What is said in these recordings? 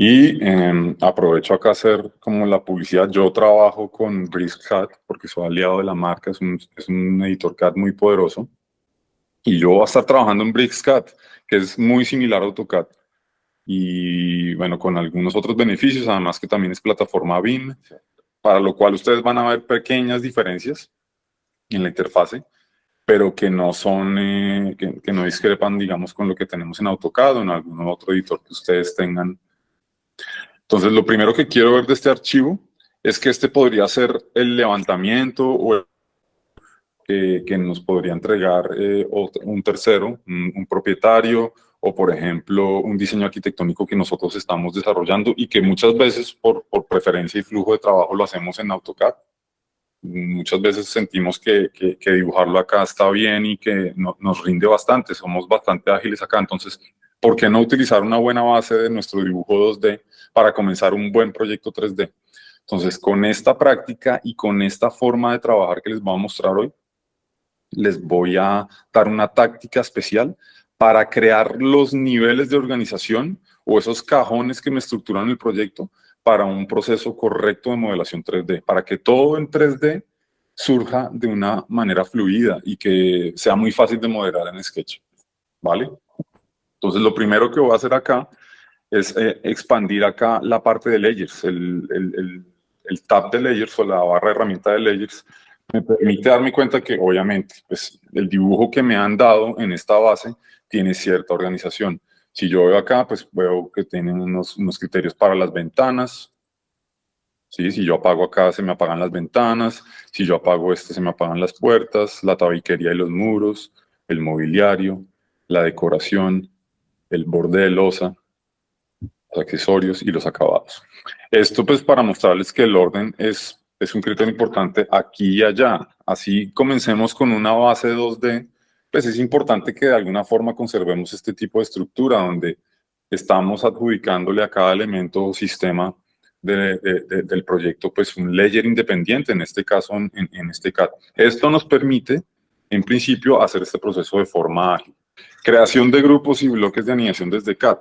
Y aprovecho acá a hacer como la publicidad. Yo trabajo con BricsCAD porque soy aliado de la marca, es un editor CAD muy poderoso. Y yo voy a estar trabajando en BricsCAD, que es muy similar a AutoCAD. Y bueno, con algunos otros beneficios, además que también es plataforma BIM, para lo cual ustedes van a ver pequeñas diferencias en la interfase, pero que no son, que no discrepan, digamos, con lo que tenemos en AutoCAD o en algún otro editor que ustedes tengan. Entonces, lo primero que quiero ver de este archivo es que este podría ser el levantamiento o que nos podría entregar un tercero, un propietario, o por ejemplo, un diseño arquitectónico que nosotros estamos desarrollando y que muchas veces por preferencia y flujo de trabajo lo hacemos en AutoCAD. Muchas veces sentimos que dibujarlo acá está bien y que nos rinde bastante, somos bastante ágiles acá. Entonces, ¿por qué no utilizar una buena base de nuestro dibujo 2D para comenzar un buen proyecto 3D? Entonces, con esta práctica y con esta forma de trabajar que les voy a mostrar hoy, les voy a dar una táctica especial para crear los niveles de organización o esos cajones que me estructuran el proyecto para un proceso correcto de modelación 3D, para que todo en 3D surja de una manera fluida y que sea muy fácil de modelar en Sketch, ¿vale? Entonces, lo primero que voy a hacer acá es expandir acá la parte de Layers, el tab de Layers o la barra de herramienta de Layers me permite darme cuenta que obviamente pues, el dibujo que me han dado en esta base tiene cierta organización. Si yo veo acá, pues veo que tienen unos criterios para las ventanas. ¿Sí? Si yo apago acá, se me apagan las ventanas. Si yo apago este, se me apagan las puertas, la tabiquería y los muros, el mobiliario, la decoración, el borde de losa, los accesorios y los acabados. Esto pues para mostrarles que el orden es un criterio importante aquí y allá. Así comencemos con una base 2D, pues es importante que de alguna forma conservemos este tipo de estructura donde estamos adjudicándole a cada elemento o sistema del proyecto pues un layer independiente, en este caso en este CAD. Esto nos permite en principio hacer este proceso de forma ágil. Creación de grupos y bloques de anidación desde CAD.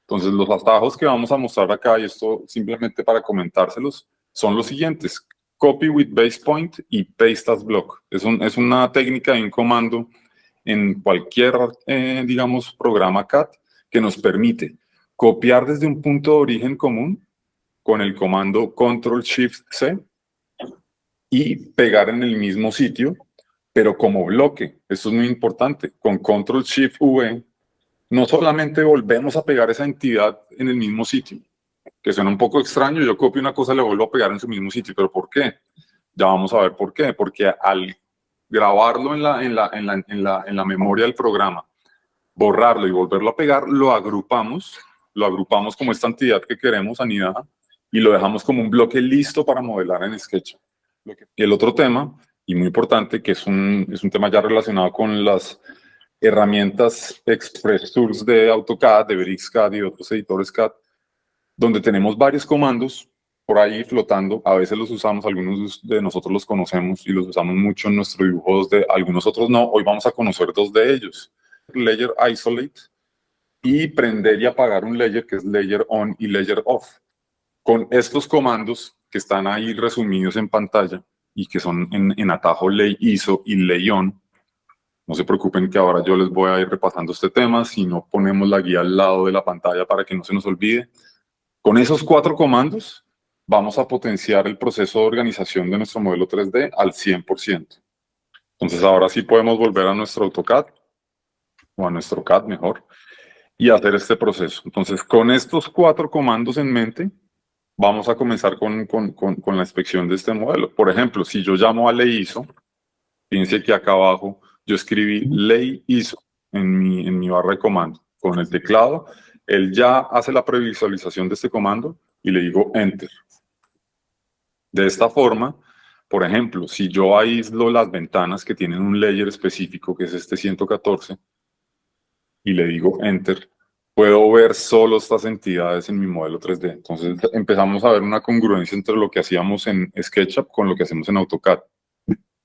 Entonces, los atajos que vamos a mostrar acá, y esto simplemente para comentárselos, son los siguientes. Copy with base point y paste as block. Es una técnica y un comando en cualquier, digamos, programa CAD que nos permite copiar desde un punto de origen común con el comando Control-Shift-C y pegar en el mismo sitio, pero como bloque. Esto es muy importante. Con Control-Shift-V no solamente volvemos a pegar esa entidad en el mismo sitio, que suena un poco extraño, yo copio una cosa y la vuelvo a pegar en su mismo sitio, pero ¿por qué? Ya vamos a ver por qué, porque al grabarlo en la memoria del programa, borrarlo y volverlo a pegar, lo agrupamos como esta entidad que queremos anidada y lo dejamos como un bloque listo para modelar en SketchUp. Y el otro tema, y muy importante, que es un tema ya relacionado con las herramientas Express Tools de AutoCAD, de BricsCAD y de otros editores CAD, donde tenemos varios comandos por ahí flotando. A veces los usamos, algunos de nosotros los conocemos y los usamos mucho en nuestro dibujo 2D, algunos otros no. Hoy vamos a conocer dos de ellos. Layer Isolate y prender y apagar un layer que es Layer On y Layer Off. Con estos comandos que están ahí resumidos en pantalla y que son en atajo Lay ISO y Lay On, no se preocupen que ahora yo les voy a ir repasando este tema, si no ponemos la guía al lado de la pantalla para que no se nos olvide. Con esos 4 comandos vamos a potenciar el proceso de organización de nuestro modelo 3D al 100%. Entonces ahora sí podemos volver a nuestro AutoCAD, o a nuestro CAD mejor, y hacer este proceso. Entonces con estos 4 comandos en mente, vamos a comenzar con la inspección de este modelo. Por ejemplo, si yo llamo a Ley ISO, fíjense que acá abajo yo escribí Ley ISO en mi barra de comando. Con el teclado, él ya hace la previsualización de este comando y le digo Enter. De esta forma, por ejemplo, si yo aíslo las ventanas que tienen un layer específico, que es este 114, y le digo Enter, puedo ver solo estas entidades en mi modelo 3D. Entonces empezamos a ver una congruencia entre lo que hacíamos en SketchUp con lo que hacemos en AutoCAD.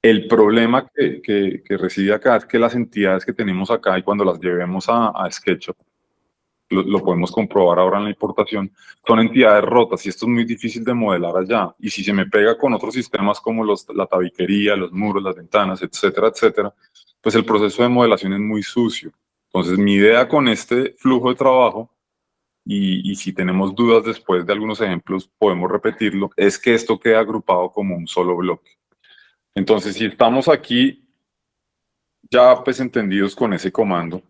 El problema que reside acá es que las entidades que tenemos acá y cuando las llevemos a SketchUp lo podemos comprobar ahora en la importación, son entidades rotas y esto es muy difícil de modelar allá. Y si se me pega con otros sistemas como la tabiquería, los muros, las ventanas, etcétera, etcétera, pues el proceso de modelación es muy sucio. Entonces, mi idea con este flujo de trabajo, y si tenemos dudas después de algunos ejemplos, podemos repetirlo, es que esto quede agrupado como un solo bloque. Entonces, si estamos aquí ya pues entendidos con ese comando,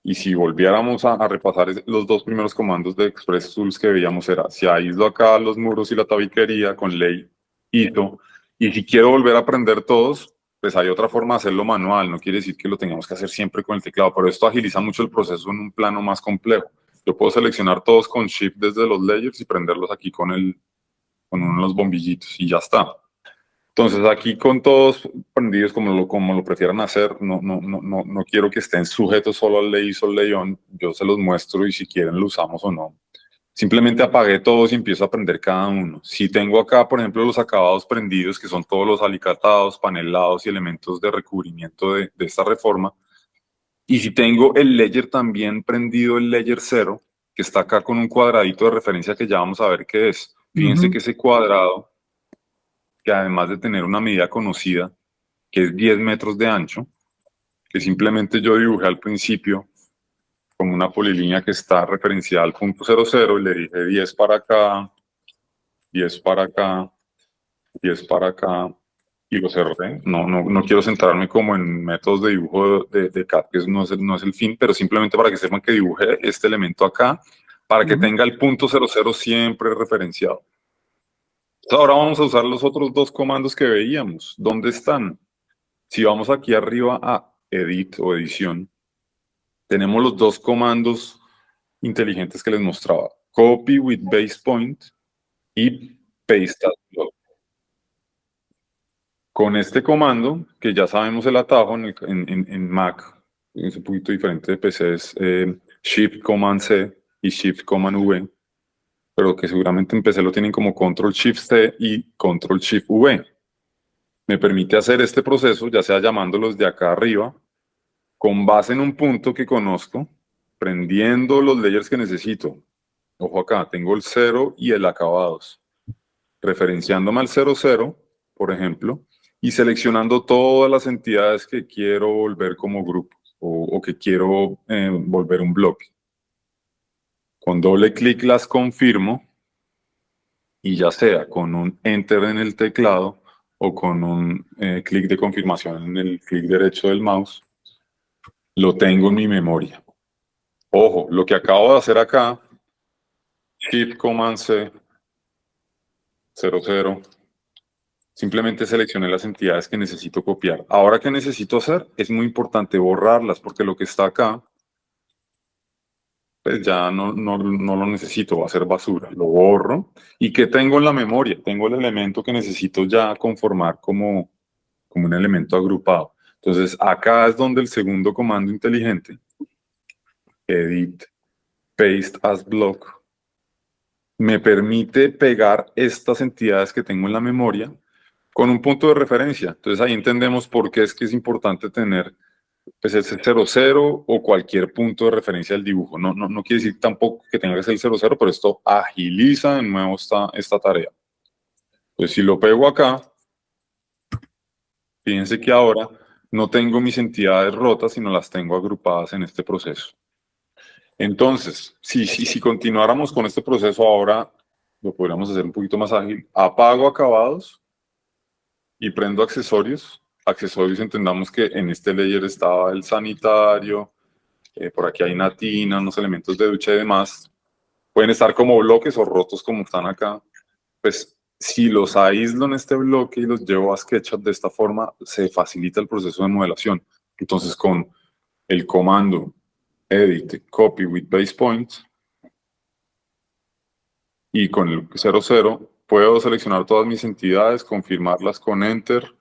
y si volviéramos a repasar los dos primeros comandos de Express Tools que veíamos, era si aíslo acá los muros y la tabiquería con ley ISO, y si quiero volver a aprender todos, pues hay otra forma de hacerlo manual, no quiere decir que lo tengamos que hacer siempre con el teclado, pero esto agiliza mucho el proceso en un plano más complejo. Yo puedo seleccionar todos con Shift desde los layers y prenderlos aquí con uno de los bombillitos y ya está. Entonces aquí con todos prendidos como lo prefieran hacer, no quiero que estén sujetos solo al ley ISO leyón, yo se los muestro y si quieren lo usamos o no. Simplemente apagué todos y empiezo a prender cada uno. Si tengo acá, por ejemplo, los acabados prendidos, que son todos los alicatados, panelados y elementos de recubrimiento de esta reforma, y si tengo el layer también prendido, el layer 0, que está acá con un cuadradito de referencia que ya vamos a ver qué es. Fíjense que ese cuadrado, que además de tener una medida conocida, que es 10 metros de ancho, que simplemente yo dibujé al principio como una polilínea que está referenciada al punto 00 y le dije 10 para acá, 10 para acá, 10 para acá y lo cerré. No quiero centrarme como en métodos de dibujo de CAD, que no es el fin, pero simplemente para que sepan que dibujé este elemento acá para que tenga el punto 00 siempre referenciado. Ahora vamos a usar los otros dos comandos que veíamos. ¿Dónde están? Si vamos aquí arriba a Edit o Edición, tenemos los dos comandos inteligentes que les mostraba. Copy with base point y Paste as block. Con este comando, que ya sabemos el atajo en Mac, es un poquito diferente de PC, es Shift Command C y Shift Command V, pero que seguramente en PC lo tienen como Control Shift C y Control Shift V. Me permite hacer este proceso, ya sea llamándolos de acá arriba, con base en un punto que conozco, prendiendo los layers que necesito. Ojo acá, tengo el 0 y el acabados. Referenciándome al 00, por ejemplo, y seleccionando todas las entidades que quiero volver como grupo o que quiero volver un bloque. Con doble clic las confirmo y ya sea con un Enter en el teclado o con un clic de confirmación en el clic derecho del mouse, lo tengo en mi memoria. Ojo, lo que acabo de hacer acá, Shift Command C, 00, simplemente seleccioné las entidades que necesito copiar. Ahora, ¿qué necesito hacer? Es muy importante borrarlas porque lo que está acá, pues ya no lo necesito, va a ser basura. Lo borro. ¿Y qué tengo en la memoria? Tengo el elemento que necesito ya conformar como un elemento agrupado. Entonces, acá es donde el segundo comando inteligente, Edit, Paste as Block, me permite pegar estas entidades que tengo en la memoria con un punto de referencia. Entonces ahí entendemos por qué es que es importante tener pues, ese 00 o cualquier punto de referencia del dibujo. No quiere decir tampoco que tenga que ser el 00, pero esto agiliza de nuevo esta tarea. Entonces si lo pego acá, fíjense que ahora no tengo mis entidades rotas, sino las tengo agrupadas en este proceso. Entonces, si continuáramos con este proceso ahora, lo podríamos hacer un poquito más ágil. Apago acabados y prendo accesorios. Accesorios, entendamos que en este layer estaba el sanitario, por aquí hay una tina, unos elementos de ducha y demás. Pueden estar como bloques o rotos como están acá. Pues si los aíslo en este bloque y los llevo a SketchUp de esta forma, se facilita el proceso de modelación. Entonces con el comando Edit Copy with Base Point y con el 00 puedo seleccionar todas mis entidades, confirmarlas con Enter,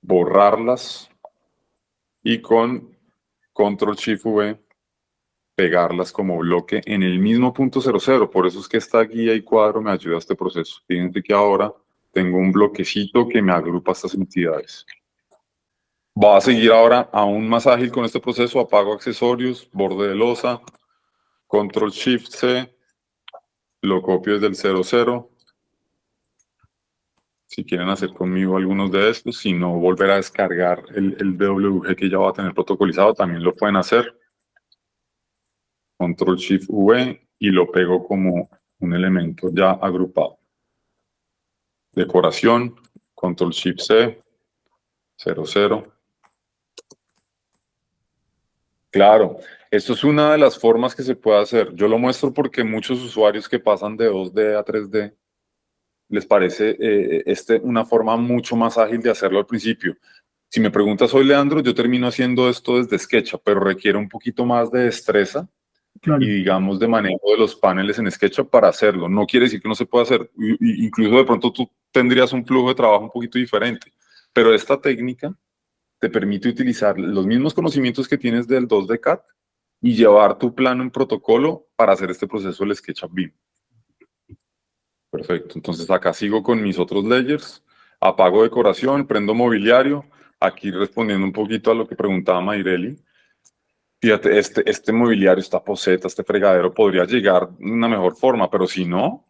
borrarlas y con Control Shift V pegarlas como bloque en el mismo punto 00. Por eso es que esta guía y cuadro me ayuda a este proceso. Fíjense que ahora tengo un bloquecito que me agrupa estas entidades. Va a seguir ahora aún más ágil con este proceso. Apago accesorios, borde de losa, Control Shift C, lo copio desde el 00. Si quieren hacer conmigo algunos de estos, si no volver a descargar el DWG que ya va a tener protocolizado, también lo pueden hacer. Control Shift V y lo pego como un elemento ya agrupado. Decoración, Control Shift C, 00. Claro, esto es una de las formas que se puede hacer. Yo lo muestro porque muchos usuarios que pasan de 2D a 3D les parece una forma mucho más ágil de hacerlo al principio. Si me preguntas, soy Leandro, yo termino haciendo esto desde SketchUp, pero requiere un poquito más de destreza y, Claro. digamos, de manejo de los paneles en SketchUp para hacerlo. No quiere decir que no se pueda hacer. Incluso de pronto tú tendrías un flujo de trabajo un poquito diferente. Pero esta técnica te permite utilizar los mismos conocimientos que tienes del 2D CAD y llevar tu plano en protocolo para hacer este proceso del SketchUp BIM. Perfecto. Entonces acá sigo con mis otros layers. Apago decoración, prendo mobiliario. Aquí respondiendo un poquito a lo que preguntaba Mayreli. Fíjate, este mobiliario, esta poseta, este fregadero podría llegar de una mejor forma, pero si no,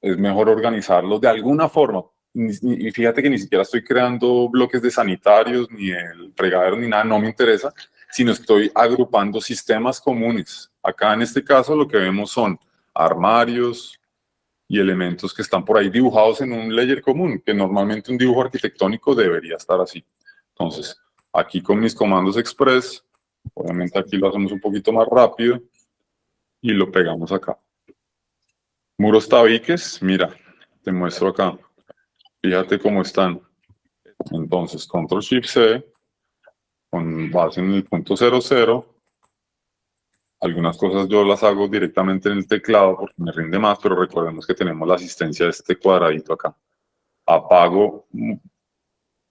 es mejor organizarlo de alguna forma. Y fíjate que ni siquiera estoy creando bloques de sanitarios, ni el fregadero, ni nada, no me interesa, sino estoy agrupando sistemas comunes. Acá en este caso lo que vemos son armarios y elementos que están por ahí dibujados en un layer común, que normalmente un dibujo arquitectónico debería estar así. Entonces, aquí con mis comandos express, obviamente aquí lo hacemos un poquito más rápido y lo pegamos acá. Muros tabiques, mira, te muestro acá. Fíjate cómo están. Entonces, Control Shift C, con base en el punto 00. Algunas cosas yo las hago directamente en el teclado porque me rinde más, pero recordemos que tenemos la asistencia de este cuadradito acá. Apago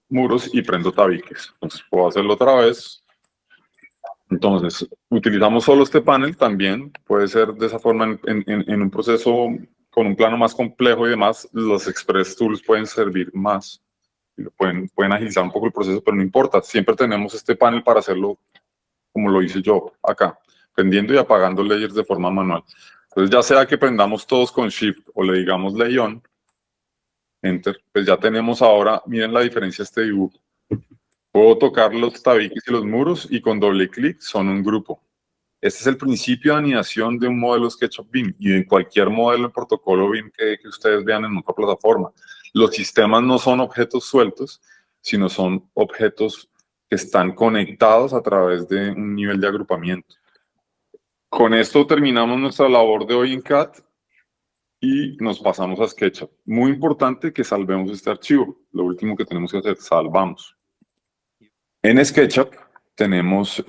muros y prendo tabiques. Entonces puedo hacerlo otra vez. Entonces, utilizamos solo este panel también. Puede ser de esa forma en un proceso con un plano más complejo y demás. Los Express Tools pueden servir más. Pueden agilizar un poco el proceso, pero no importa. Siempre tenemos este panel para hacerlo como lo hice yo acá, prendiendo y apagando layers de forma manual. Entonces, ya sea que prendamos todos con Shift o le digamos Lay On, Enter, pues ya tenemos ahora, miren la diferencia de este dibujo. Puedo tocar los tabiques y los muros y con doble clic son un grupo. Este es el principio de anidación de un modelo SketchUp BIM y en cualquier modelo de protocolo BIM que ustedes vean en otra plataforma. Los sistemas no son objetos sueltos, sino son objetos que están conectados a través de un nivel de agrupamiento. Con esto terminamos nuestra labor de hoy en CAD y nos pasamos a SketchUp. Muy importante que salvemos este archivo. Lo último que tenemos que hacer, salvamos. En SketchUp tenemos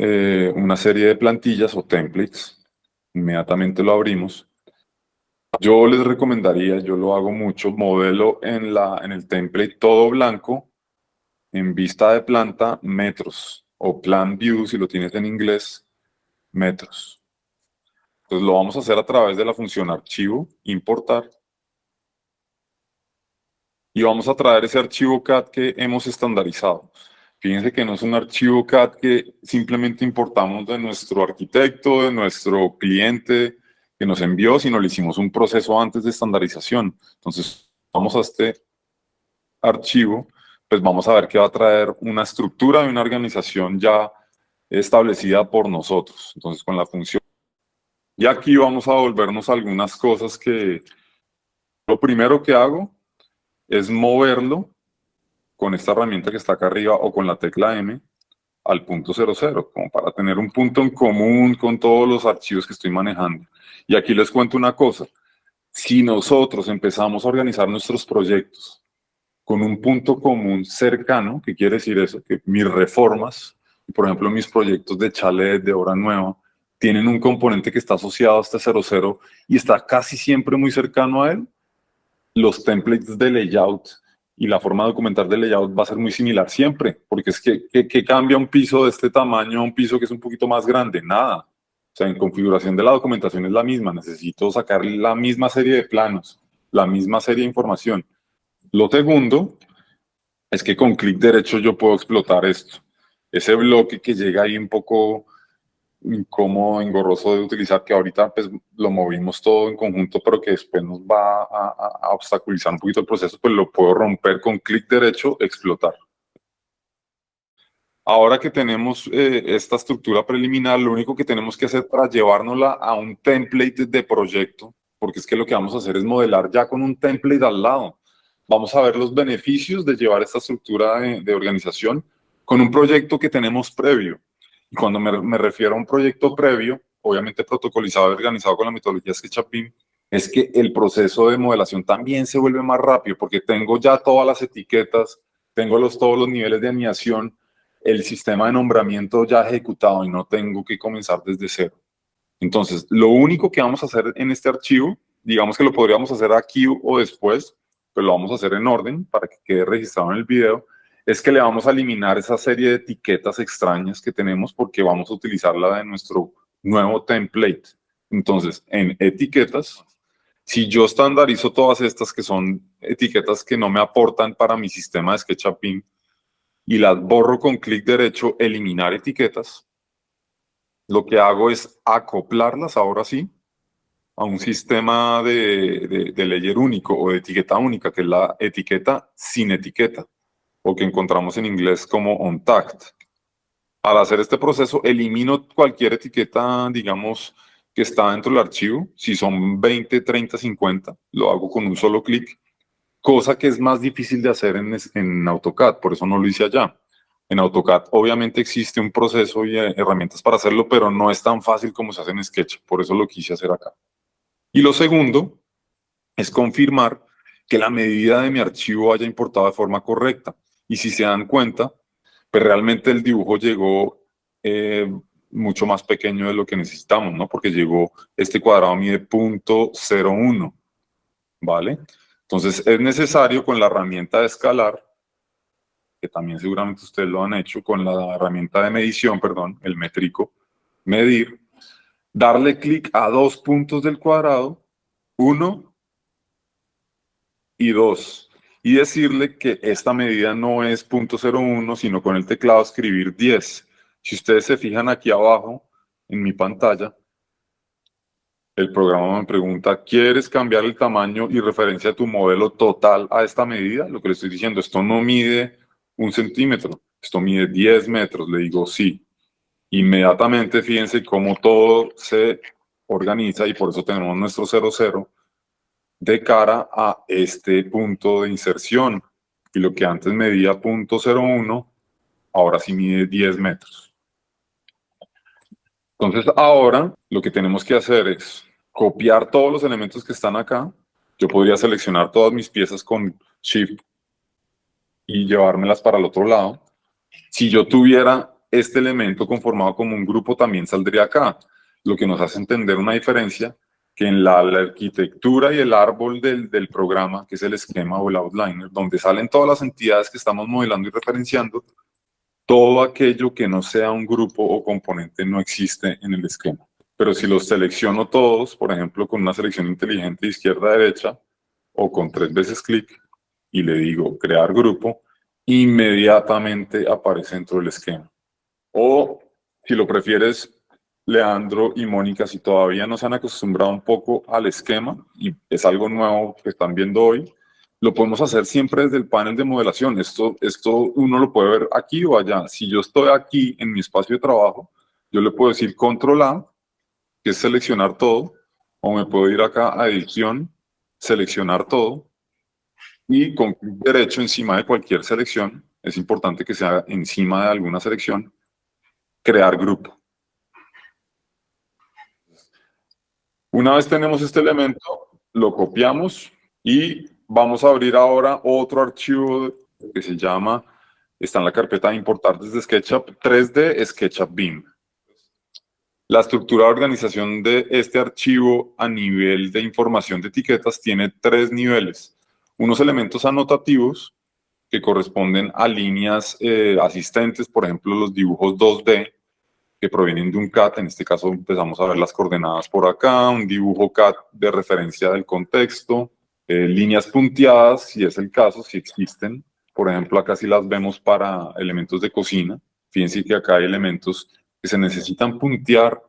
una serie de plantillas o templates. Inmediatamente lo abrimos. Yo les recomendaría, yo lo hago mucho, modelo en el template todo blanco, en vista de planta, metros, o plan view, si lo tienes en inglés, metros. Entonces lo vamos a hacer a través de la función archivo, importar, y vamos a traer ese archivo CAD que hemos estandarizado. Fíjense que no es un archivo CAD que simplemente importamos de nuestro arquitecto, de nuestro cliente que nos envió, sino le hicimos un proceso antes de estandarización. Entonces, vamos a este archivo, pues vamos a ver que va a traer una estructura de una organización ya establecida por nosotros. Entonces, con la función. Y aquí vamos a volvernos algunas cosas que lo primero que hago es moverlo con esta herramienta que está acá arriba o con la tecla M al punto 00, como para tener un punto en común con todos los archivos que estoy manejando. Y aquí les cuento una cosa. Si nosotros empezamos a organizar nuestros proyectos con un punto común cercano, ¿qué quiere decir eso? Que mis reformas, por ejemplo, mis proyectos de chalet, de obra nueva, tienen un componente que está asociado a este 00 y está casi siempre muy cercano a él. Los templates de layout y la forma de documentar de layout va a ser muy similar siempre, porque es que cambia un piso de este tamaño a un piso que es un poquito más grande, nada. O sea, en configuración de la documentación es la misma, necesito sacar la misma serie de planos, la misma serie de información. Lo segundo es que con clic derecho yo puedo explotar esto. ese bloque que llega ahí un poco incómodo, engorroso de utilizar, que ahorita pues lo movimos todo en conjunto, pero que después nos va a obstaculizar un poquito el proceso, pues lo puedo romper con clic derecho, explotar. Ahora que tenemos esta estructura preliminar, lo único que tenemos que hacer para llevárnosla a un template de proyecto, porque es que lo que vamos a hacer es modelar ya con un template al lado. Vamos a ver los beneficios de llevar esta estructura de organización con un proyecto que tenemos previo. Y cuando me refiero a un proyecto previo, obviamente protocolizado y organizado con la metodología SketchUp BIM, es que el proceso de modelación también se vuelve más rápido, porque tengo ya todas las etiquetas, tengo todos los niveles de anidación, el sistema de nombramiento ya ejecutado y no tengo que comenzar desde cero. Entonces, lo único que vamos a hacer en este archivo, digamos que lo podríamos hacer aquí o después, pero lo vamos a hacer en orden para que quede registrado en el video, es que le vamos a eliminar esa serie de etiquetas extrañas que tenemos porque vamos a utilizarla de nuestro nuevo template. Entonces, en etiquetas, si yo estandarizo todas estas que son etiquetas que no me aportan para mi sistema de SketchUp BIM, y las borro con clic derecho, eliminar etiquetas, lo que hago es acoplarlas ahora sí a un sistema de layer único o de etiqueta única, que es la etiqueta sin etiqueta, o que encontramos en inglés como untagged. Al hacer este proceso, elimino cualquier etiqueta, digamos, que está dentro del archivo. Si son 20, 30, 50, lo hago con un solo clic, cosa que es más difícil de hacer en AutoCAD, por eso no lo hice allá. En AutoCAD obviamente existe un proceso y herramientas para hacerlo, pero no es tan fácil como se hace en Sketch, por eso lo quise hacer acá. Y lo segundo es confirmar que la medida de mi archivo haya importado de forma correcta. Y si se dan cuenta, pues realmente el dibujo llegó mucho más pequeño de lo que necesitamos, ¿no? Porque llegó, este cuadrado mide 0.01, ¿vale? Entonces es necesario con la herramienta de escalar, que también seguramente ustedes lo han hecho, con la herramienta de medición, perdón, el métrico, medir, darle clic a dos puntos del cuadrado, 1 y 2, y decirle que esta medida no es 0.01, sino con el teclado escribir 10. Si ustedes se fijan aquí abajo en mi pantalla, el programa me pregunta, ¿quieres cambiar el tamaño y referencia de tu modelo total a esta medida? Lo que le estoy diciendo, esto no mide 1 centímetro, esto mide 10 metros. Le digo sí. Inmediatamente, fíjense cómo todo se organiza y por eso tenemos nuestro 00 de cara a este punto de inserción. Y lo que antes medía 0.01, ahora sí mide 10 metros. Entonces ahora lo que tenemos que hacer es copiar todos los elementos que están acá. Yo podría seleccionar todas mis piezas con Shift y llevármelas para el otro lado. Si yo tuviera este elemento conformado como un grupo, también saldría acá, lo que nos hace entender una diferencia que en la arquitectura y el árbol del programa, que es el esquema o el outliner, donde salen todas las entidades que estamos modelando y referenciando, todo aquello que no sea un grupo o componente no existe en el esquema. Pero si los selecciono todos, por ejemplo, con una selección inteligente de izquierda a derecha, o con 3 veces clic, y le digo crear grupo, inmediatamente aparece dentro del esquema. O, si lo prefieres, Leandro y Mónica, si todavía no se han acostumbrado un poco al esquema, y es algo nuevo que están viendo hoy, lo podemos hacer siempre desde el panel de modelación. Esto uno lo puede ver aquí o allá. Si yo estoy aquí en mi espacio de trabajo, yo le puedo decir Control A, que es seleccionar todo, o me puedo ir acá a Edición, seleccionar todo, y con clic derecho encima de cualquier selección, es importante que sea encima de alguna selección, crear grupo. Una vez tenemos este elemento, lo copiamos y vamos a abrir ahora otro archivo que se llama, está en la carpeta de importar desde SketchUp 3D SketchUp BIM. La estructura de organización de este archivo a nivel de información de etiquetas tiene 3 niveles. Unos elementos anotativos que corresponden a líneas asistentes, por ejemplo, los dibujos 2D que provienen de un CAD. En este caso empezamos a ver las coordenadas por acá, un dibujo CAD de referencia del contexto, líneas punteadas, si es el caso, si existen. Por ejemplo, acá sí las vemos para elementos de cocina. Fíjense que acá hay elementos que se necesitan puntear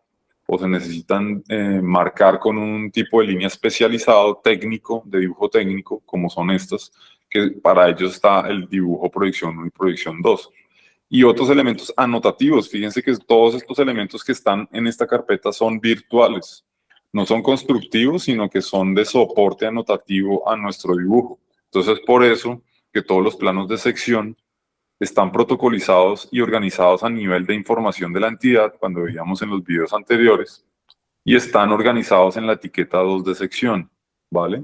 o se necesitan marcar con un tipo de línea especializado técnico, de dibujo técnico, como son estas, que para ellos está el dibujo proyección 1 y proyección 2. Y otros elementos anotativos. Fíjense que todos estos elementos que están en esta carpeta son virtuales. No son constructivos, sino que son de soporte anotativo a nuestro dibujo. Entonces, por eso que todos los planos de sección están protocolizados y organizados a nivel de información de la entidad, cuando veíamos en los videos anteriores, y están organizados en la etiqueta 2 de sección, ¿vale?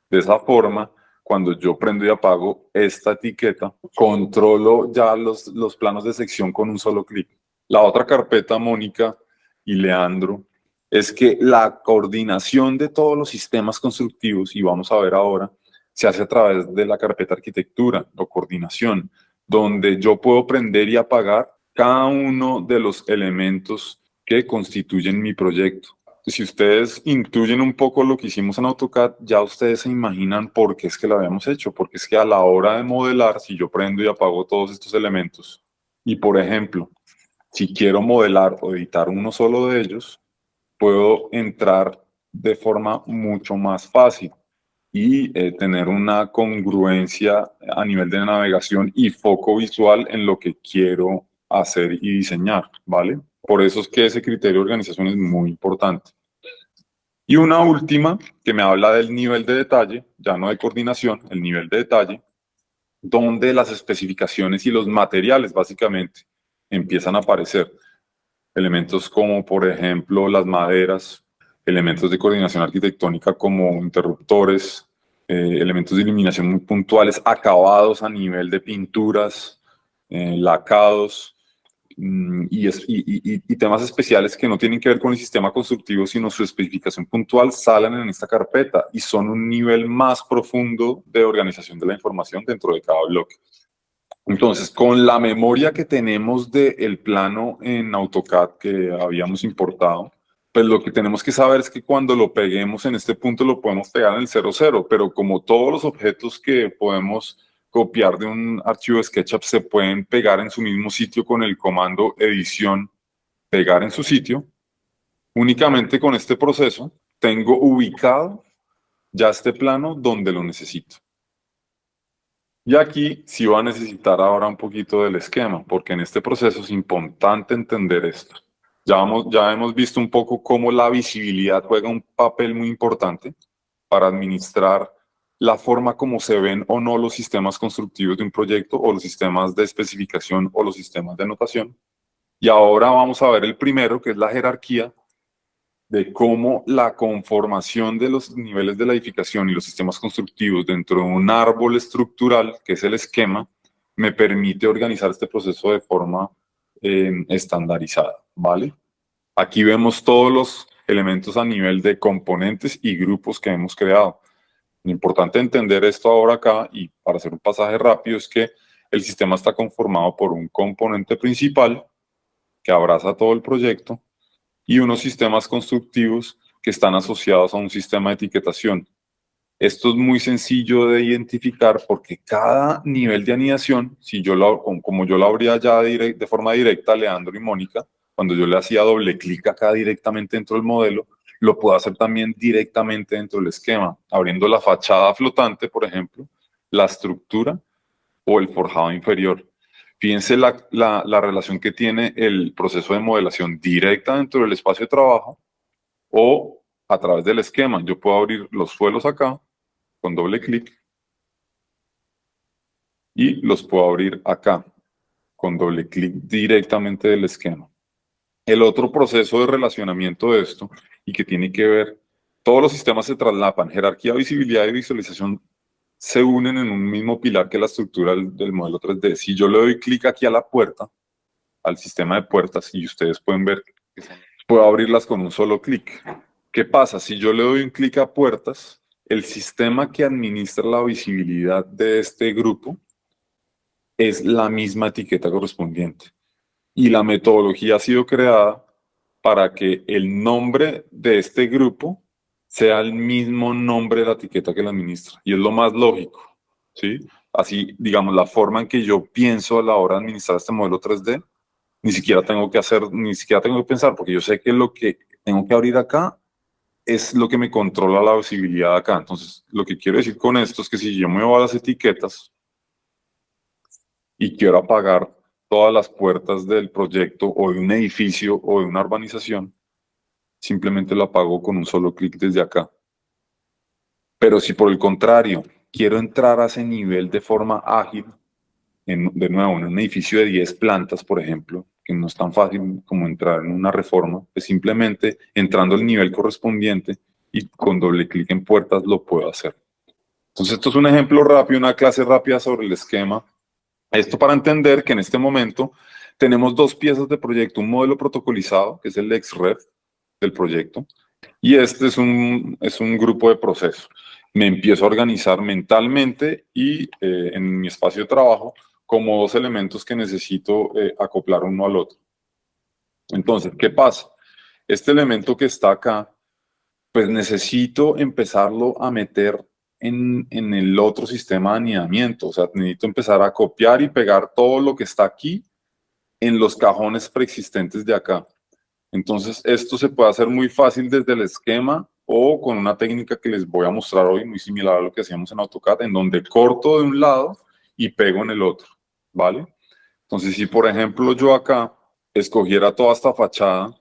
De esa forma, cuando yo prendo y apago esta etiqueta, controlo ya los planos de sección con un solo clic. La otra carpeta, Mónica y Leandro, es que la coordinación de todos los sistemas constructivos, y vamos a ver ahora, se hace a través de la carpeta arquitectura o coordinación, donde yo puedo prender y apagar cada uno de los elementos que constituyen mi proyecto. Si ustedes intuyen un poco lo que hicimos en AutoCAD, ya ustedes se imaginan por qué es que lo habíamos hecho, porque es que a la hora de modelar, si yo prendo y apago todos estos elementos, y por ejemplo, si quiero modelar o editar uno solo de ellos, puedo entrar de forma mucho más fácil y tener una congruencia a nivel de navegación y foco visual en lo que quiero hacer y diseñar, ¿vale? Por eso es que ese criterio de organización es muy importante. Y una última que me habla del nivel de detalle, ya no de coordinación, el nivel de detalle, donde las especificaciones y los materiales básicamente empiezan a aparecer. Elementos como, por ejemplo, las maderas, elementos de coordinación arquitectónica como interruptores, elementos de iluminación muy puntuales, acabados a nivel de pinturas, lacados, y temas especiales que no tienen que ver con el sistema constructivo, sino su especificación puntual, salen en esta carpeta y son un nivel más profundo de organización de la información dentro de cada bloque. Entonces, con la memoria que tenemos del plano en AutoCAD que habíamos importado, pues lo que tenemos que saber es que cuando lo peguemos en este punto lo podemos pegar en el 00, pero como todos los objetos que podemos copiar de un archivo de SketchUp se pueden pegar en su mismo sitio con el comando edición, pegar en su sitio, únicamente con este proceso tengo ubicado ya este plano donde lo necesito. Y aquí sí va a necesitar ahora un poquito del esquema, porque en este proceso es importante entender esto. Ya hemos visto un poco cómo la visibilidad juega un papel muy importante para administrar la forma como se ven o no los sistemas constructivos de un proyecto o los sistemas de especificación o los sistemas de anotación. Y ahora vamos a ver el primero, que es la jerarquía de cómo la conformación de los niveles de la edificación y los sistemas constructivos dentro de un árbol estructural, que es el esquema, me permite organizar este proceso de forma estandarizada, ¿vale? Aquí vemos todos los elementos a nivel de componentes y grupos que hemos creado. Lo importante entender esto ahora acá, y para hacer un pasaje rápido, es que el sistema está conformado por un componente principal que abraza todo el proyecto, y unos sistemas constructivos que están asociados a un sistema de etiquetación. Esto es muy sencillo de identificar porque cada nivel de anidación, si yo como yo lo abría ya de forma directa a Leandro y Mónica, cuando yo le hacía doble clic acá directamente dentro del modelo, lo puedo hacer también directamente dentro del esquema, abriendo la fachada flotante, por ejemplo, la estructura o el forjado inferior. Fíjense la relación que tiene el proceso de modelación directa dentro del espacio de trabajo o a través del esquema. Yo puedo abrir los suelos acá con doble clic y los puedo abrir acá con doble clic directamente del esquema. El otro proceso de relacionamiento de esto y que tiene que ver, todos los sistemas se traslapan, jerarquía, visibilidad y visualización se unen en un mismo pilar que la estructura del modelo 3D. Si yo le doy clic aquí a la puerta, al sistema de puertas, y ustedes pueden ver que puedo abrirlas con un solo clic. ¿Qué pasa? Si yo le doy un clic a puertas, el sistema que administra la visibilidad de este grupo es la misma etiqueta correspondiente. Y la metodología ha sido creada para que el nombre de este grupo sea el mismo nombre de la etiqueta que la administra. Y es lo más lógico, ¿sí? Así, digamos, la forma en que yo pienso a la hora de administrar este modelo 3D ni siquiera tengo que pensar, porque yo sé que lo que tengo que abrir acá es lo que me controla la visibilidad acá. Entonces, lo que quiero decir con esto es que si yo me voy a las etiquetas y quiero apagar todas las puertas del proyecto o de un edificio o de una urbanización, simplemente lo apago con un solo clic desde acá. Pero si por el contrario quiero entrar a ese nivel de forma ágil, de nuevo, en un edificio de 10 plantas, por ejemplo, que no es tan fácil como entrar en una reforma, pues simplemente entrando al nivel correspondiente y con doble clic en puertas lo puedo hacer. Entonces, esto es un ejemplo rápido, una clase rápida sobre el esquema. Esto para entender que en este momento tenemos dos piezas de proyecto, un modelo protocolizado, que es el XREF del proyecto, y este es un grupo de procesos. Me empiezo a organizar mentalmente y en mi espacio de trabajo como dos elementos que necesito acoplar uno al otro. Entonces, ¿qué pasa? Este elemento que está acá, pues necesito empezarlo a meter en el otro sistema de anidamiento. O sea, necesito empezar a copiar y pegar todo lo que está aquí en los cajones preexistentes de acá. Entonces, esto se puede hacer muy fácil desde el esquema o con una técnica que les voy a mostrar hoy, muy similar a lo que hacíamos en AutoCAD, en donde corto de un lado y pego en el otro, ¿vale? Entonces, si por ejemplo yo acá escogiera toda esta fachada,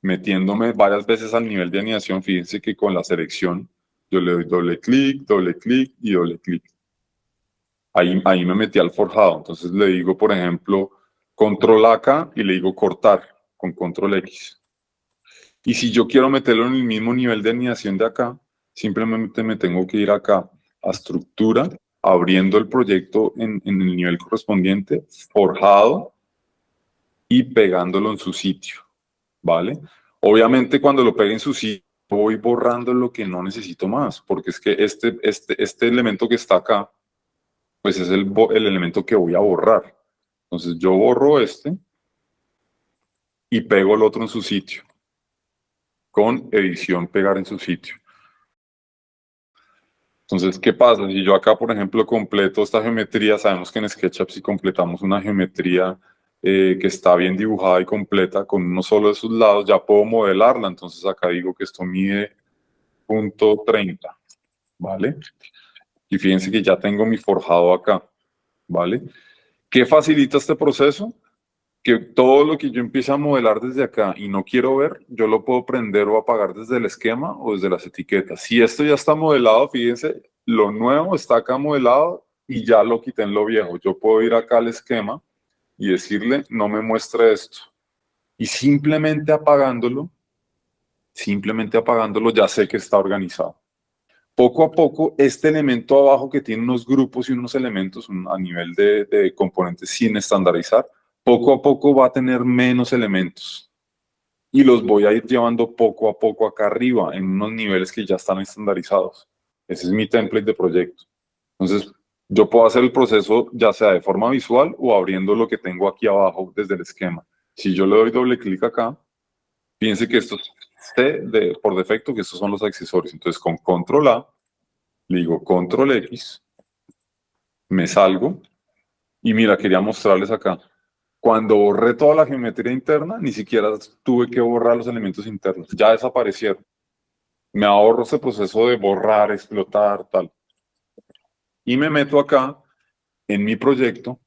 metiéndome varias veces al nivel de anidación, fíjense que con la selección yo le doy doble clic y doble clic. Ahí me metí al forjado, entonces le digo, por ejemplo, control acá y le digo cortar con control X. Y si yo quiero meterlo en el mismo nivel de anidación de acá, simplemente me tengo que ir acá a estructura, abriendo el proyecto en el nivel correspondiente, forjado y pegándolo en su sitio, ¿vale? Obviamente cuando lo pegue en su sitio, voy borrando lo que no necesito más, porque es que este elemento que está acá, pues es el elemento que voy a borrar. Entonces yo borro este y pego el otro en su sitio, con edición pegar en su sitio. Entonces, ¿qué pasa? Si yo acá, por ejemplo, completo esta geometría, sabemos que en SketchUp si completamos una geometría que está bien dibujada y completa con uno solo de sus lados, ya puedo modelarla. Entonces acá digo que esto mide 0.30, ¿vale? Y fíjense que ya tengo mi forjado acá, ¿vale? ¿Qué facilita este proceso? Que todo lo que yo empiece a modelar desde acá y no quiero ver, yo lo puedo prender o apagar desde el esquema o desde las etiquetas. Si esto ya está modelado, fíjense, lo nuevo está acá modelado y ya lo quité en lo viejo. Yo puedo ir acá al esquema y decirle, no me muestre esto. Y simplemente apagándolo, ya sé que está organizado. Poco a poco, este elemento abajo que tiene unos grupos y unos elementos a nivel de componentes sin estandarizar, poco a poco va a tener menos elementos y los voy a ir llevando poco a poco acá arriba en unos niveles que ya están estandarizados. Ese es mi template de proyecto. Entonces, yo puedo hacer el proceso ya sea de forma visual o abriendo lo que tengo aquí abajo desde el esquema. Si yo le doy doble clic acá, fíjense que esto es por defecto que estos son los accesorios. Entonces, con control A, le digo control X, me salgo y mira, quería mostrarles acá. Cuando borré toda la geometría interna, ni siquiera tuve que borrar los elementos internos, ya desaparecieron. Me ahorro ese proceso de borrar, explotar, tal. Y me meto acá en mi proyecto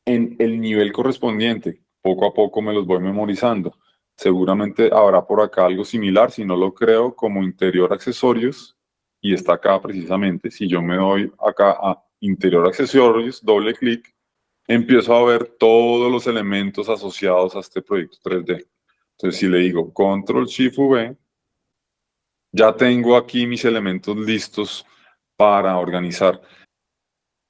en el nivel correspondiente. Poco a poco me los voy memorizando. Seguramente habrá por acá algo similar, si no lo creo, como interior accesorios. Y está acá precisamente. Si yo me doy acá a interior accesorios, doble clic, empiezo a ver todos los elementos asociados a este proyecto 3D. Entonces, si le digo Control Shift V, ya tengo aquí mis elementos listos para organizar.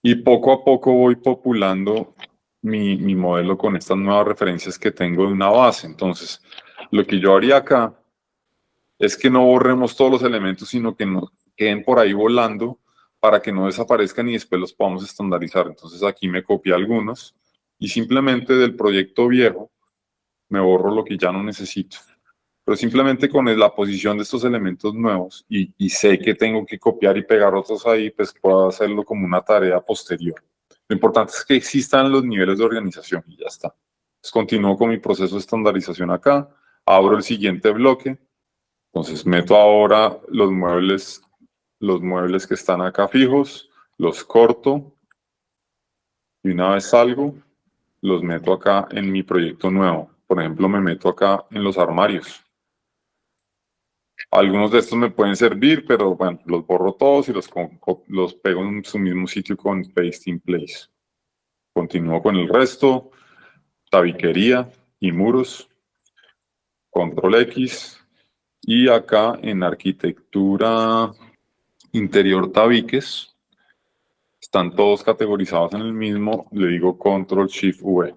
Y poco a poco voy populando mi modelo con estas nuevas referencias que tengo de una base. Entonces, lo que yo haría acá es que no borremos todos los elementos, sino que no queden por ahí volando para que no desaparezcan y después los podamos estandarizar. Entonces, aquí me copié algunos y simplemente del proyecto viejo me borro lo que ya no necesito. Pero simplemente con la posición de estos elementos nuevos y sé que tengo que copiar y pegar otros ahí, pues puedo hacerlo como una tarea posterior. Lo importante es que existan los niveles de organización y ya está. Entonces, continúo con mi proceso de estandarización acá, abro el siguiente bloque, entonces meto ahora los muebles que están acá fijos, los corto y una vez salgo, los meto acá en mi proyecto nuevo. Por ejemplo, me meto acá en los armarios. Algunos de estos me pueden servir, pero bueno, los borro todos y los pego en su mismo sitio con Paste in Place. Continúo con el resto, tabiquería y muros, Control X, y acá en arquitectura interior tabiques, están todos categorizados en el mismo, le digo Control Shift V.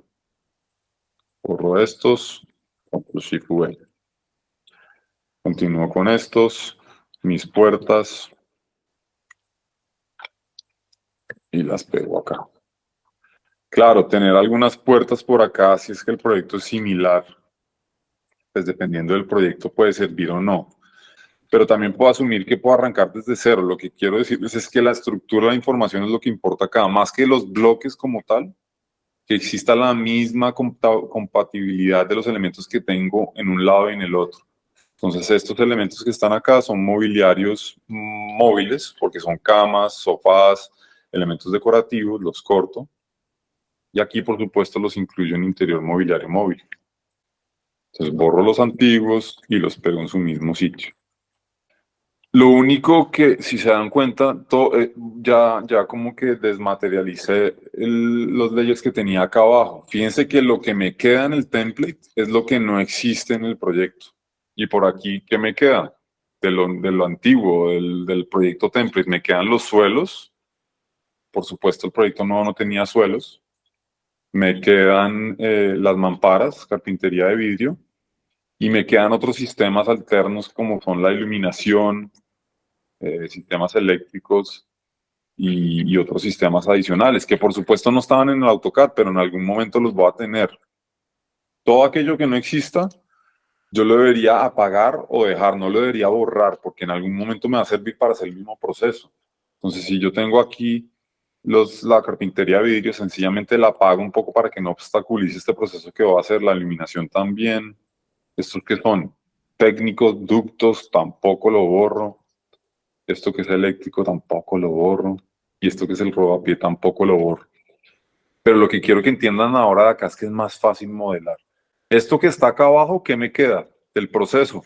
Borro estos, Control Shift V. Continúo con estos, mis puertas, y las pego acá. Claro, tener algunas puertas por acá, si es que el proyecto es similar, pues dependiendo del proyecto puede servir o no. Pero también puedo asumir que puedo arrancar desde cero. Lo que quiero decirles es que la estructura de la información es lo que importa acá, más que los bloques como tal, que exista la misma compatibilidad de los elementos que tengo en un lado y en el otro. Entonces, estos elementos que están acá son mobiliarios móviles, porque son camas, sofás, elementos decorativos, los corto. Y aquí, por supuesto, los incluyo en interior mobiliario móvil. Entonces, borro los antiguos y los pego en su mismo sitio. Lo único que, si se dan cuenta, ya como que desmaterialicé los layers que tenía acá abajo. Fíjense que lo que me queda en el template es lo que no existe en el proyecto. Y por aquí, ¿qué me queda? De lo antiguo, del proyecto template, me quedan los suelos. Por supuesto, el proyecto nuevo no tenía suelos. Me quedan las mamparas, carpintería de vidrio. Y me quedan otros sistemas alternos como son la iluminación, sistemas eléctricos y otros sistemas adicionales, que por supuesto no estaban en el AutoCAD, pero en algún momento los voy a tener. Todo aquello que no exista, yo lo debería apagar o dejar, no lo debería borrar, porque en algún momento me va a servir para hacer el mismo proceso. Entonces, si yo tengo aquí la carpintería de vidrio, sencillamente la apago un poco para que no obstaculice este proceso que voy a hacer, la iluminación también. Estos que son técnicos, ductos, tampoco lo borro. Esto que es eléctrico tampoco lo borro. Y esto que es el rodapié tampoco lo borro. Pero lo que quiero que entiendan ahora de acá es que es más fácil modelar. Esto que está acá abajo, ¿qué me queda? Del proceso.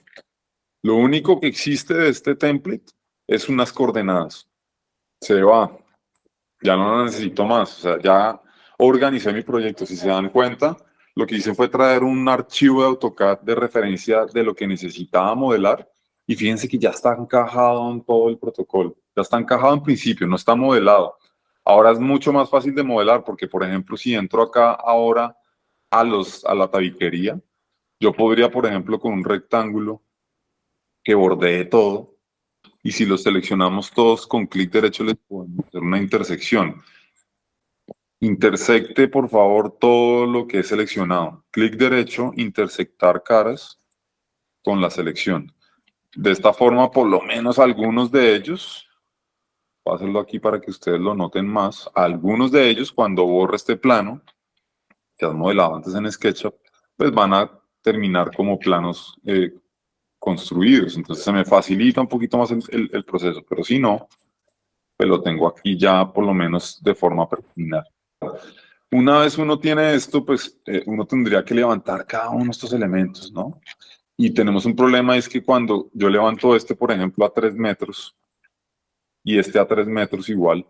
Lo único que existe de este template es unas coordenadas. Se va. Ya no lo necesito más. O sea, ya organicé mi proyecto. Si se dan cuenta, lo que hice fue traer un archivo de AutoCAD de referencia de lo que necesitaba modelar. Y fíjense que ya está encajado en todo el protocolo. Ya está encajado en principio, no está modelado. Ahora es mucho más fácil de modelar porque, por ejemplo, si entro acá ahora a la tabiquería, yo podría, por ejemplo, con un rectángulo que bordee todo, y si los seleccionamos todos con clic derecho, les podemos hacer una intersección. Intersecte, por favor, todo lo que es seleccionado. Clic derecho, intersectar caras con la selección. De esta forma, por lo menos algunos de ellos, voy a hacerlo aquí para que ustedes lo noten más, algunos de ellos, cuando borre este plano, que has modelado antes en SketchUp, pues van a terminar como planos construidos. Entonces se me facilita un poquito más el proceso, pero si no, pues lo tengo aquí ya por lo menos de forma preliminar. Una vez uno tiene esto, pues uno tendría que levantar cada uno de estos elementos, ¿no? Y tenemos un problema, es que cuando yo levanto este, por ejemplo, a 3 metros, y este a 3 metros igual,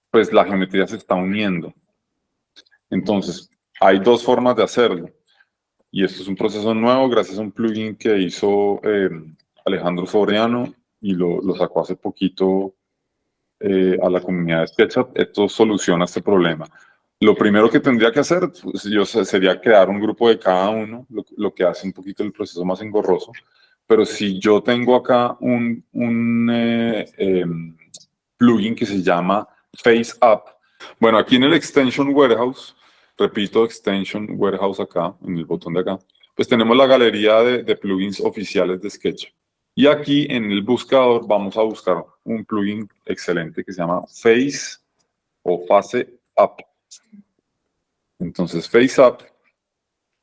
pues la geometría se está uniendo. Entonces, hay dos formas de hacerlo. Y esto es un proceso nuevo gracias a un plugin que hizo Alejandro Soriano y lo sacó hace poquito a la comunidad de SketchUp. Esto soluciona este problema. Lo primero que tendría que hacer sería crear un grupo de cada uno, lo que hace un poquito el proceso más engorroso. Pero si yo tengo acá un plugin que se llama FaceUp, bueno, aquí en el Extension Warehouse, repito, Extension Warehouse acá, en el botón de acá, pues tenemos la galería de plugins oficiales de SketchUp. Y aquí en el buscador vamos a buscar un plugin excelente que se llama FaceUp. Entonces, FaceUp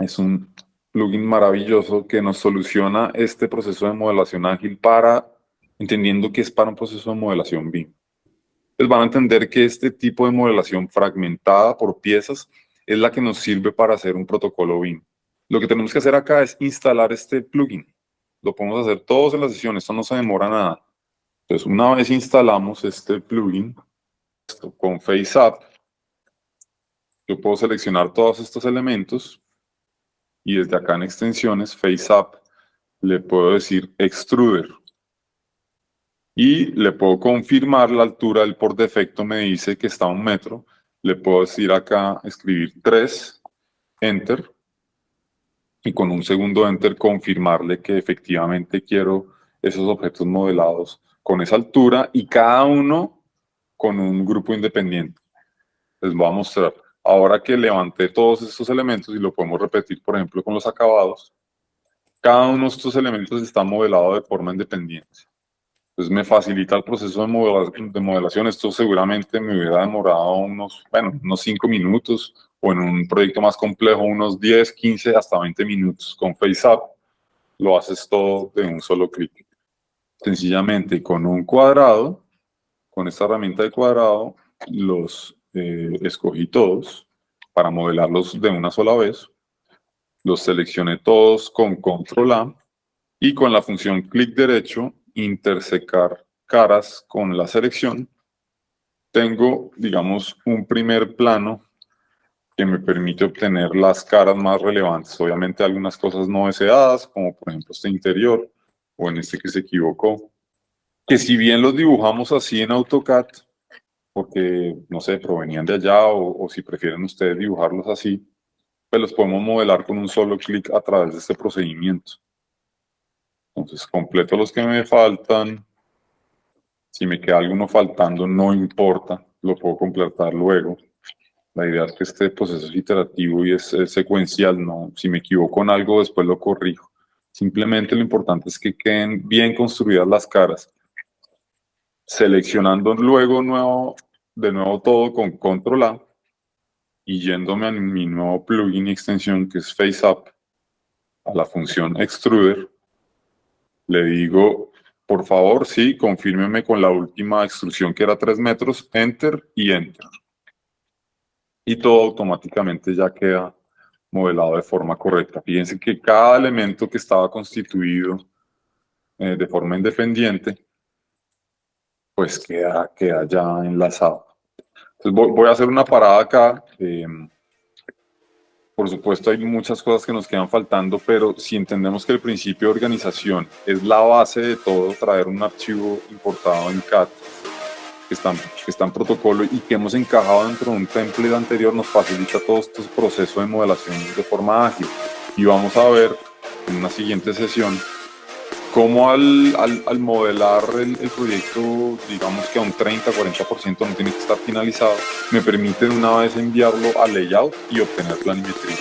Es un plugin maravilloso que nos soluciona este proceso de modelación ágil para, entendiendo que es para un proceso de modelación BIM. Pues van a entender que este tipo de modelación fragmentada por piezas es la que nos sirve para hacer un protocolo BIM. Lo que tenemos que hacer acá es instalar este plugin. Lo podemos hacer todos en la sesión, esto no se demora nada. Entonces, una vez instalamos este plugin con FaceApp, yo puedo seleccionar todos estos elementos y desde acá en extensiones, FaceApp, le puedo decir Extruder. Y le puedo confirmar la altura, él por defecto me dice que está a 1 metro. Le puedo decir acá, escribir 3, Enter. Y con un segundo Enter confirmarle que efectivamente quiero esos objetos modelados con esa altura y cada uno con un grupo independiente. Les voy a mostrar. Ahora que levanté todos estos elementos y lo podemos repetir, por ejemplo, con los acabados, cada uno de estos elementos está modelado de forma independiente. Entonces me facilita el proceso de modelación. Esto seguramente me hubiera demorado unos 5 minutos o en un proyecto más complejo unos 10, 15, hasta 20 minutos. Con FaceApp lo haces todo de un solo clic. Sencillamente con un cuadrado, con esta herramienta de cuadrado, los escogí todos para modelarlos de una sola vez. Los seleccioné todos con Control A y con la función clic derecho, intersecar caras con la selección, tengo, digamos, un primer plano que me permite obtener las caras más relevantes. Obviamente algunas cosas no deseadas, como por ejemplo este interior, o en este que se equivocó, que si bien los dibujamos así en AutoCAD, porque, no sé, provenían de allá, o si prefieren ustedes dibujarlos así, pues los podemos modelar con un solo clic a través de este procedimiento. Entonces, completo los que me faltan. Si me queda alguno faltando, no importa, lo puedo completar luego. La idea es que este proceso es iterativo y es secuencial, ¿no? Si me equivoco en algo, después lo corrijo. Simplemente lo importante es que queden bien construidas las caras. Seleccionando luego de nuevo todo con Control A y yéndome a mi nuevo plugin y extensión que es FaceApp, a la función Extruder, le digo, por favor, sí, confírmeme con la última extrusión que era 3 metros, Enter y Enter. Y todo automáticamente ya queda modelado de forma correcta. Fíjense que cada elemento que estaba constituido de forma independiente, pues queda ya enlazado. Entonces voy a hacer una parada acá. Por supuesto hay muchas cosas que nos quedan faltando, pero si entendemos que el principio de organización es la base de todo, traer un archivo importado en CAD que está en protocolo y que hemos encajado dentro de un template anterior, nos facilita todo este proceso de modelación de forma ágil. Y vamos a ver en una siguiente sesión cómo al modelar el proyecto, digamos que a un 30-40% no tiene que estar finalizado, me permite una vez enviarlo a layout y obtener planimetría.